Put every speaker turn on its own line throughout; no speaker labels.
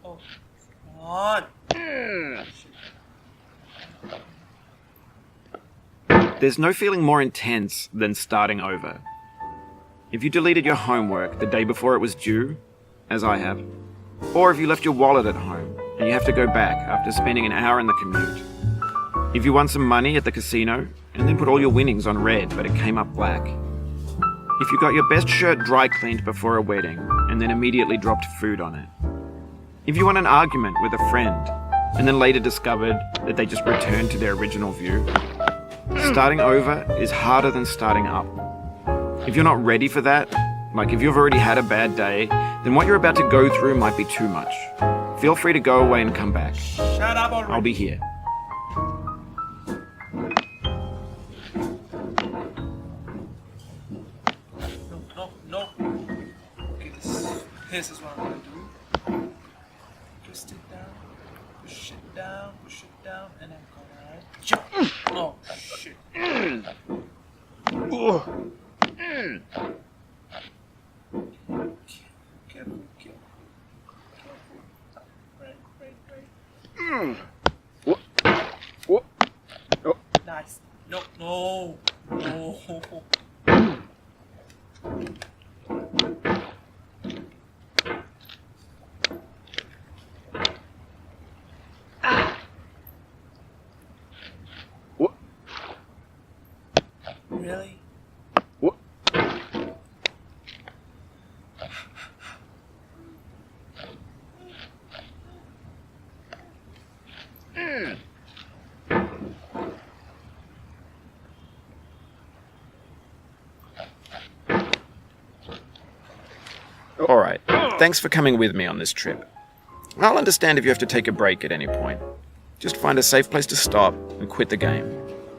Oh, come on.
There's no feeling more intense than starting over. If you deleted your homework the day before it was due, as I have, or if you left your wallet at home and you have to go back after spending an hour in the commute. If you won some money at the casino and then put all your winnings on red but it came up black. If you got your best shirt dry cleaned before a wedding and then immediately dropped food on it. If you won an argument with a friend and then later discovered that they just returned to their original view. Starting over is harder than starting up. If you're not ready for that, like if you've already had a bad day, then what you're about to go through might be too much. Feel free to go away and come back.
Shut up already.
I'll be here.
No. Okay, this is what I'm gonna do. Twist it down, push it down, and I'm gonna jump. Oh, shit. Careful. Right.
What? Oh.
Nice. No.
What?
Really?
What? Alright, thanks for coming with me on this trip. I'll understand if you have to take a break at any point. Just find a safe place to stop and quit the game.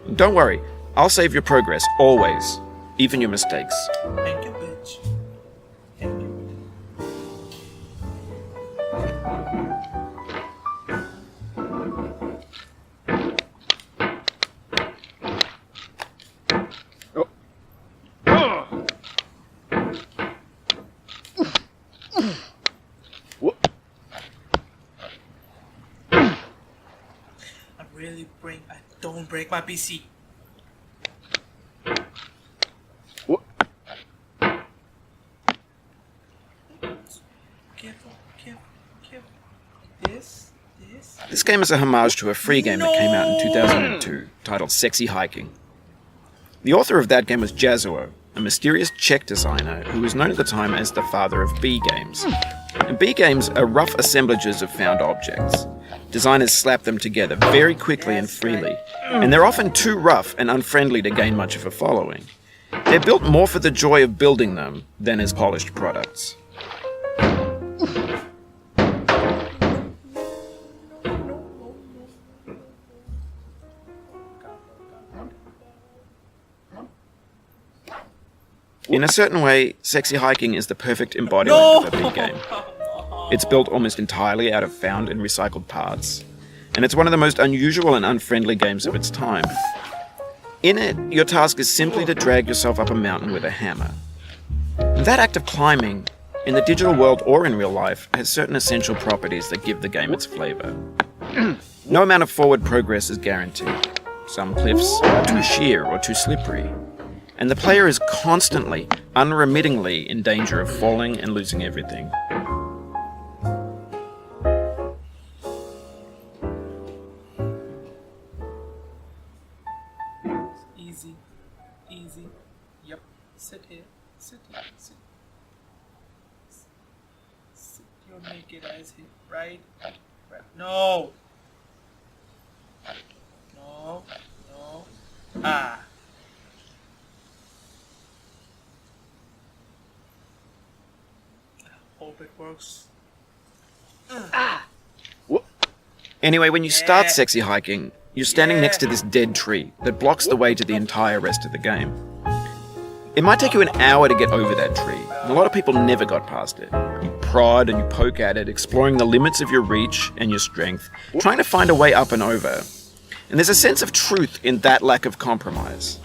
And don't worry, I'll save your progress, always. Even your mistakes.
Thank you, bitch. Thank you. Don't break my PC.
What?
Careful.
This game is a homage to a free game that came out in 2002, titled Sexy Hiking. The author of that game was Jazuo, a mysterious Czech designer who was known at the time as the father of B games. And B games are rough assemblages of found objects. Designers slap them together very quickly and freely, and they're often too rough and unfriendly to gain much of a following. They're built more for the joy of building them than as polished products. In a certain way, Sexy Hiking is the perfect embodiment of a B game. It's built almost entirely out of found and recycled parts, and it's one of the most unusual and unfriendly games of its time. In it, your task is simply to drag yourself up a mountain with a hammer. And that act of climbing, in the digital world or in real life, has certain essential properties that give the game its flavor. No amount of forward progress is guaranteed. Some cliffs are too sheer or too slippery, and the player is constantly, unremittingly in danger of falling and losing everything.
Easy. Yep. Sit here. Sit your naked ass here. Right. No. Ah. Hope it works.
Anyway, when you start Sexy Hiking, you're standing next to this dead tree that blocks the way to the entire rest of the game. It might take you an hour to get over that tree, and a lot of people never got past it. You prod and you poke at it, exploring the limits of your reach and your strength, trying to find a way up and over. And there's a sense of truth in that lack of compromise.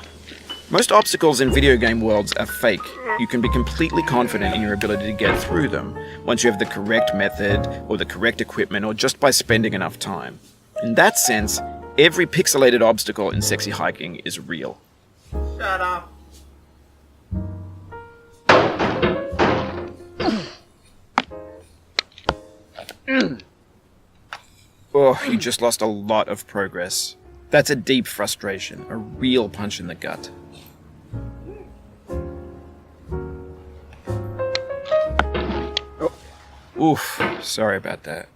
Most obstacles in video game worlds are fake. You can be completely confident in your ability to get through them once you have the correct method or the correct equipment or just by spending enough time. In that sense, every pixelated obstacle in Sexy Hiking is real.
Shut up.
Oh, you just lost a lot of progress. That's a deep frustration, a real punch in the gut. Oh. Oof, sorry about that.